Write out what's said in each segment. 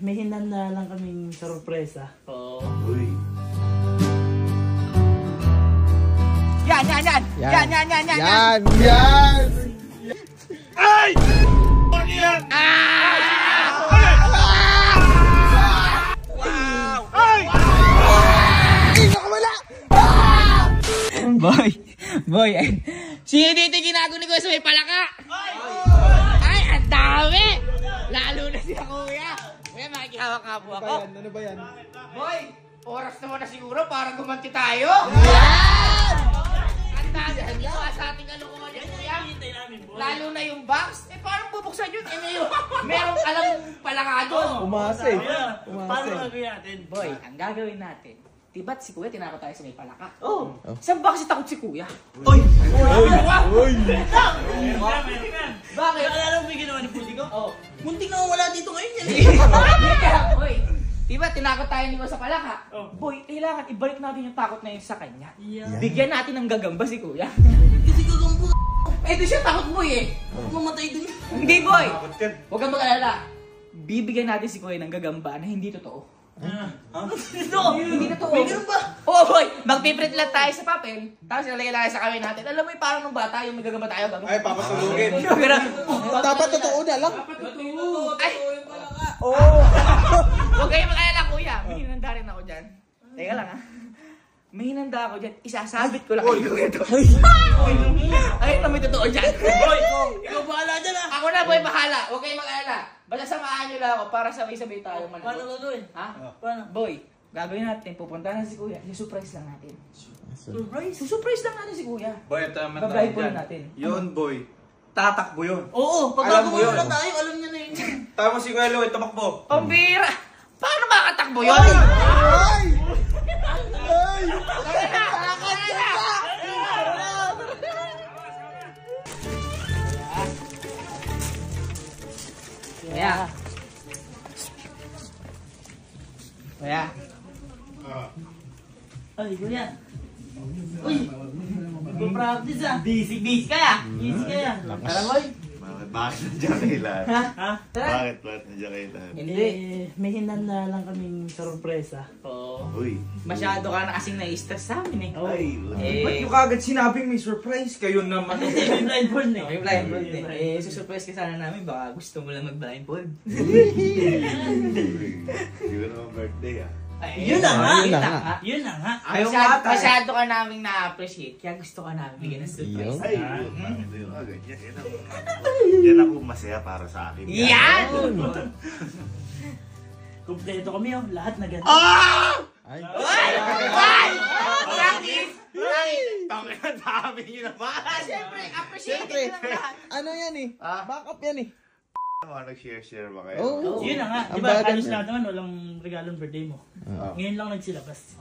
may hinanda lang kaming sorpresa. Oo. Uy. Yan! Ay! Ano yan? Wow! Ay! Boy, sino dito ginagawa ni Kuya sa may palaka? Ay, ang dami! Lalo na si Kuya. Kuya, makikihawak nga po ako. Ano ba yan? Boy, oras naman na siguro para gumanti tayo. Yan! Ang dami sa ating kalokohan yan, Kuya. Lalo na yung box. Eh, parang bubuksan yun. Merong alam palaka doon. Umasa eh. Paano gagawin natin? Boy, ang gagawin natin, diba't si Kuya tinakot tayo sa may palaka? Oo. Saan ba kasi takot si Kuya? Uy! Bakit? Naalala mo yung ginawa ni Puti ko? Oh. Muntik na wala dito ngayon yan. Boy, diba tinakot tayo ni Kuya sa palaka? Oh. Boy, kailangan ibalik natin yung takot na yun sa kanya. Yeah. Bigyan natin ng gagamba si Kuya. Kasi gagambo. Eh, di siya takot, Boy eh. Mamatay din. Hindi, Boy. Huwag kang mag-alala. Bibigyan natin si Kuya ng gagamba na hindi totoo. Ito! Hindi totoo. May ganun ba? Oo, Boy. Magpiprint lang tayo sa papel. Tapos ilalagay lang sa kamay natin. Alam mo yung parang nung bata, yung may gagamba tayo. Ay, papasulugin. Dapat totoo na lang. Ay! Oo. Huwag kayong mag-alala, Kuya. May hinanda rin ako dyan. Teka lang, ha. May hinanda ako dyan. Isasabit ko lang kayo ito. Ay, ito may totoo dyan. Boy! Ikaw bahala dyan ah! Ako na, Boy, bahala. Huwag kayong mag-alala. Basta samahan nyo lang ako para sabay-sabay tayo Paano managot. gagawin? Ha? Paano? Boy, gagawin natin. Pupuntahan na si Kuya. Surprise lang natin. Surprise? Surprise lang natin si Kuya. Boy, tama Bablay po natin. Yun, boy. Tatakbo yun. Oo! Pag Alam mo gagawa yun. na tayo, alam niya na yun. Tama si Kuya Lloyd, tamakbo. Pambira! Paano makatakbo yun? Ay! Ay! Kuya. Kuya. Ay, kuya. Uy! Mag-practice ah. Busy kaya. Easy kaya. Tara, Boy. Bakit nandiyan kailan? Ha? Tara. Bakit nandiyan kailan? Hindi. May hinanda lang kaming sorpresa. Oo. Uy. Masyado ka na kasing na-stress sa amin eh. Ay, Eh, ba't yung kagad sinabing may surprise? Kayo naman. Yung blindfold na Yung blindfold eh. Susurprise ka sana namin, baka gusto mo lang mag-blindfold. Hindi ko naman birthday ah. Yun na nga. Yun na nga. Yun na nga. Ayaw nga tayo. Masyado ka namin na-appreciate, kaya gusto ka namin bigyan ng surprise. Yo. Ay, ito yung agad. Yan ako masaya para sa akin. Yan! Kompleto kami oh. Lahat na ganito. Ay! Ay! Practice! Tangin na dami nyo na ba? Siyempre, appreciate Siyempre. lang lahat. Ano yan eh? Backup yan eh. Nag-share ba kayo? Oo. Yun na nga. Ang Di ba, bagal halos na. lahat naman walang regalong birthday mo. Ngayon lang nagsilabas.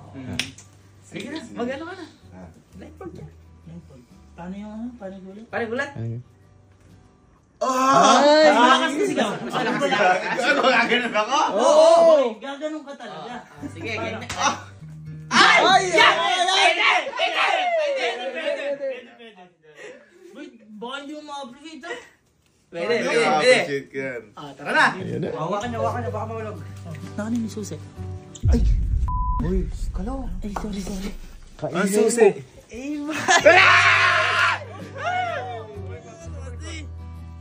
Sige na, mag-ano ka na. Ah. Blindfold yan. Blindfold. Paano yung ano? Paano yung gulat? Pare gulat. Ay! Malakas kasi ka. Ano, gaganon ako? Oo! Gaganon ka talaga. Sige, Paano? ganyan. Ay! Yan! Ay! Pwede! Uy, baka hindi mo ma-appreciate ah. Pwede! Appreciate ko yan. Tara na! Ayun na. Hawakan niya, baka mawalog. Nakanin ni Susi. Uy! Kalaw! Ay, sorry. Kainin mo.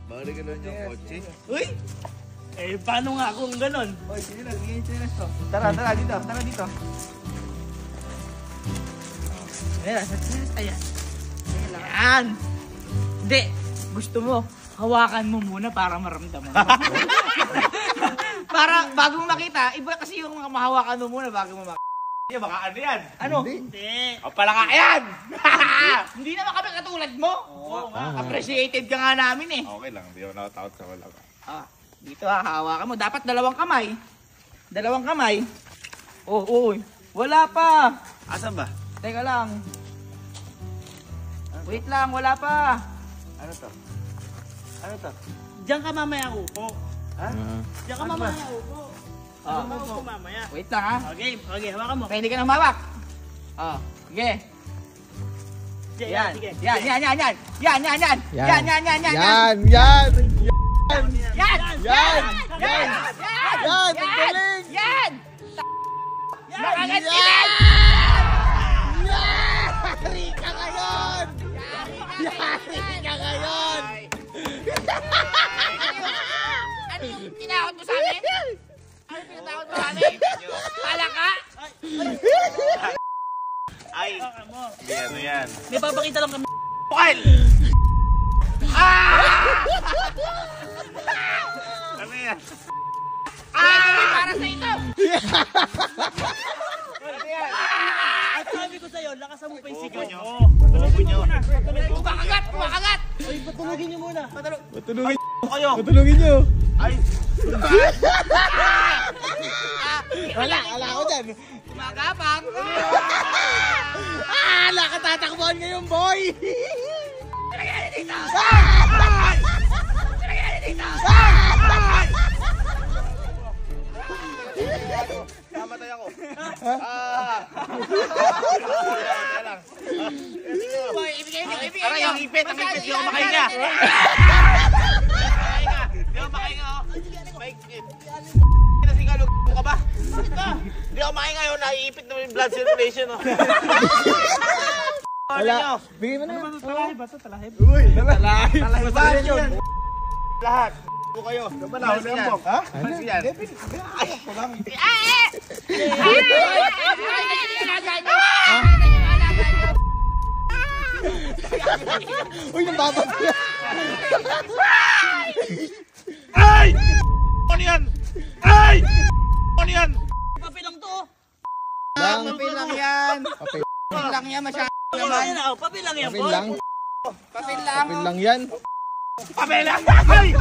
Bakit gano'n yung kotse? Uy! Eh, paano nga kung ganon? Uy, sige lang, sige to. Tara, dito. Ayan, ayan. Ayan! Hindi, gusto mo, hawakan mo muna para maramdaman mo. Para, bago mo makita, iba kasi yung mahawakan mo muna bago mo makita. Baka ano yan? Ano? Hindi. O pala ka yan! Hindi naman kami katulad mo. Oo nga. Appreciated ka nga namin eh. Okay lang, hindi ako nakatakot sa wala ka. Dito hawakan mo. Dapat dalawang kamay. Dalawang kamay. Oh. Wala pa. Asan ba? Teka lang. Wait lang, wala pa. Ano to? Diyan ka mamaya upo. Ha? Diyan ka mamaya upo. Ano mo upo mamaya? Wait lang ha. Okay, hawakan mo. Pwede ka nang mawak. Sige. Sige, Yan. sige. Yan. Yan! Yan. Yan! Yan! Yan! Galing! Yan! Nakagantinan! Yari ka ngayon! Yari ka ngayon! Ano yung tinakot mo sa amin? Ano yung tinatakot mo sa amin? Palaka? Ay! Hindi, ano yan? May papakita lang kami. Bukal! Ano yan? Para sa ito! At sabi ko sa'yo, lakasan mo pa yung sigaw. Tulogin nyo. Kumakagat! Kumakagat! Ay, patulogin niyo muna. Patulungin Kayo! Patulungin nyo! Ay! Wala ko dyan! Kumagapang! Nakatatakbuhan ngayon, boy! Talagyan dito! Namatay ako. Boy, ibigay nyo! Ibigay Aray, nyo! ang ipit! Ang ipit! Di ako makahinga! Di ako makahinga, oh! Maigpit! Nasingalog ka ba? Di ako makahinga yun. Naiipit naman yung blood circulation, oh! Wala! Bigay mo na yan! Talahib ba ito? Talahib? Uy! Talahib! Talahib yan! Lahat! Ito kayo! Gabalaw na yung bong! Ha? Ano yan? Uy! Nambabag ka! Ay! Ano yan? Ay! Ano yan? Papel lang to. Papel lang yan! Papel Papel lang yan! Masyado Papel naman! lang. Papel lang yan, Papel boy. lang! Papel lang! Papel lang yan! Pamela! Ay!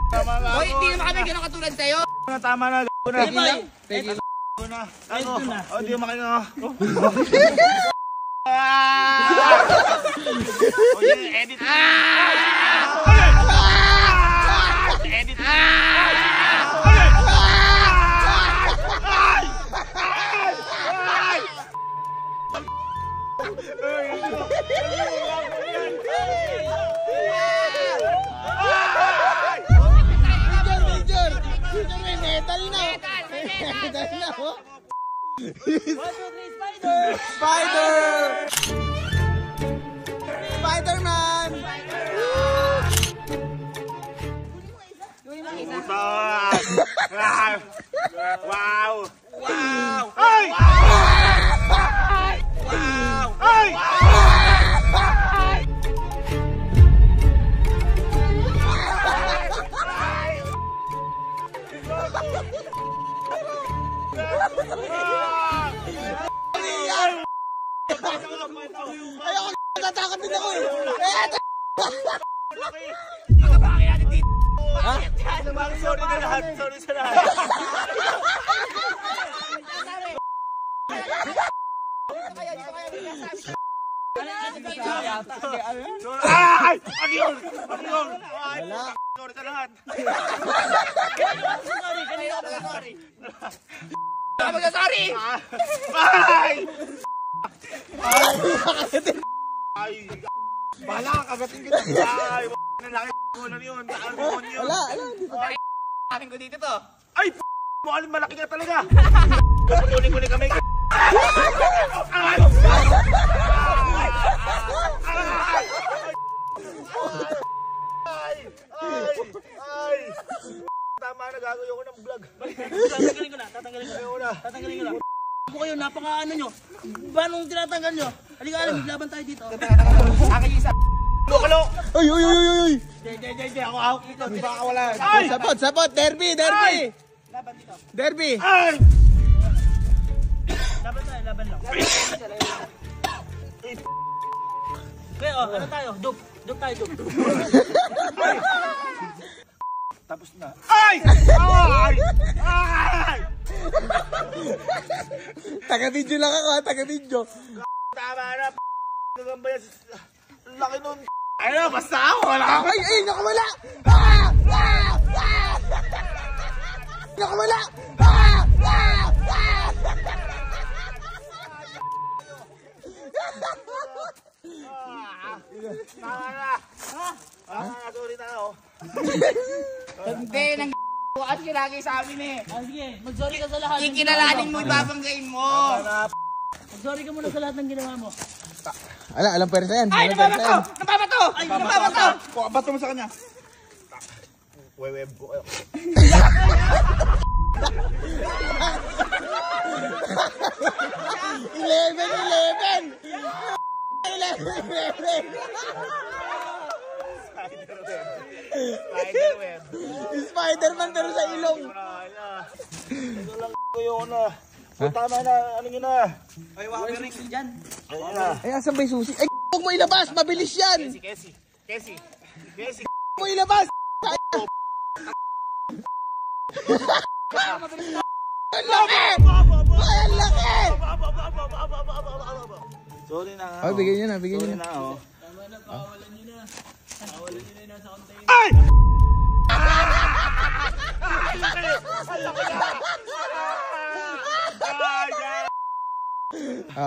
Tama na Boy, ako. hindi naman kami gano'ng katulad sa'yo! Tama na. Gago na. Sige, boy. Peggy lang! Gago na. Gago. Ito na. Oh, di ako makahinga. Oh, edit. Edit. Major! Major may metal na! Metal na oh! 1, 2, 3, spider! Spider! Spider-Man! Wow! Wow! Ay! Wow! Ay! Ayoko! Natatakot din ako eh! Sorry na lahat. Sorry sa lahat. Ay! Ano yun? Ano yun? Ay! Sorry sa lahat. Sorry, kanina ako sorry. Baka magsasorry! Ay! Ay! Bala, kagating kita. Ay! Nalaki mo na yun. Saan mo yun? Wala! Wala! Akin ko dito to! Ay! Mukhang malaki ka talaga. Kunin kami. Ay! Ay! Tama na, gagawin ko ng vlog. Tatanggalin ko na. Tatanggalin ko na. Po kayo, napaka ano nyo. Ba nung tinatanggal nyo? Halika alam, laban tayo dito. Akin yung isa! Lokalo! Uy! Uy! Uy! Uy! Hindi. Ako out dito. Di ba wala? Sapot! Sapot! Derby! Derby! Derby! Ay! Laban tayo, laban lang. Okay, oh, ano tayo? Dub. Dub tayo, dub. Tapos na. Ay! Ay! Ay! Taga-video lang ako ha! Taga-video! Tama na. Nagamba yan. Laki nun. Ayun, basta ako. Wala ako. Ay! Ay! Nakawala! Ah! Ah! Ah! Nakawala! Ah! Ah! Ah! Tama na. Sorry na ako. Hindi, nang Kasi lagi sa amin eh. Ah, sige, mag-sorry ka sa lahat. Kikilalanin mo, ibabanggain mo. Mag-sorry ka muna sa lahat ng ginawa mo. Alam pwersa yan. Ay, nababato! Nababato! Ay, nababato! Bato mo sa kanya. Web po kayo. Eleven! Spiderweb. Spider-Man pero sa ilong. Ito lang ko yun na. Tama na, ano yun na. Ay, wala ka rin dyan. Ayun na. Ay, asan ba yung susi? Ay, huwag mo ilabas! Mabilis yan! Casey. Huwag mo ilabas! Ang laki! Ay, ang laki! Sorry na nga. Ay, bigyan nyo na, bigyan nyo Sorry na. na, oh. Tama na, pakawalan nyo na. Pakawalan nyo na yung nasa container. Ay!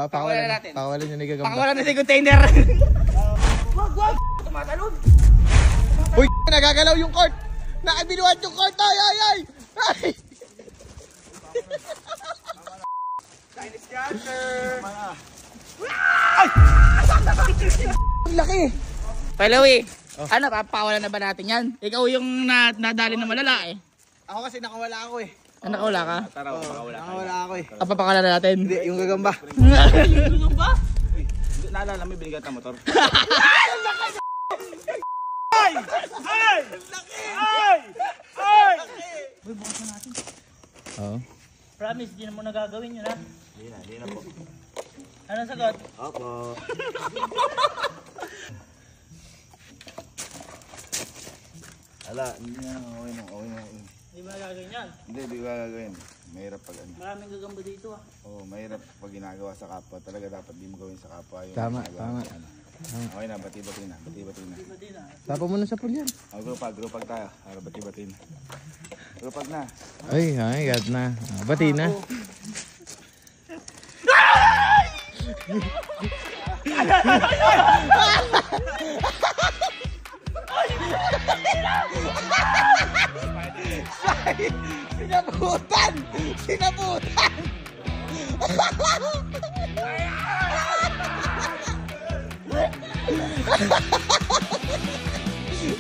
Pakawalan na natin. Pakawalan nyo na yung gagamba. Pakawalan na sa container. Wag! Tumatalon. Uy, nagagalaw yung court! Nakabinuhat yung court! Ay! Ay! Chinese catcher! Ang laki! Palawi, ano, pakawalan na ba natin yan? Ikaw yung nadali na malala eh. Ako kasi nakawala ako eh. Ano, nakawala ka? Tara, makawala. Nakawala ako eh. Papakawalan na natin. Hindi, yung gagamba. Ano ba? Naalala mo yung binigyan ng motor? Uy, bukas na natin. Oo. Promise, di na mo nagagawin yun ha. Hindi na po. Ano sagot? Opo. Ala, hindi na. Okay na. Di ba nagagawin yan? Hindi, di ba gagawin? Mahirap pag ano. Maraming gagamba dito ah. Oo, mahirap pag ginagawa sa kapwa. Talaga dapat di mo gawin sa kapwa. Yung Tama, ginagawa tama. sa ano. Okay na, bati-bati na. Bati-bati na. Di ba din ah? Tapa mo na sa pool yan. Grupag tayo. Para bati-bati na. Grupag na. Ay, God na. Bati na. Sinabutan! Sinabutan!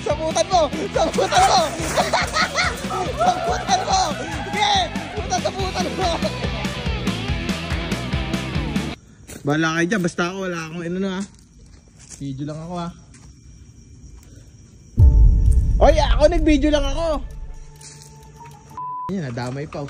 Sabutan mo! Sabutan mo! Sabutan mo! Sige! Sabutan mo! Bahala kayo dyan, basta ako wala akong ano na. Video lang ako ha. Oy, ako nag-video lang ako. Yan, nadamay pa.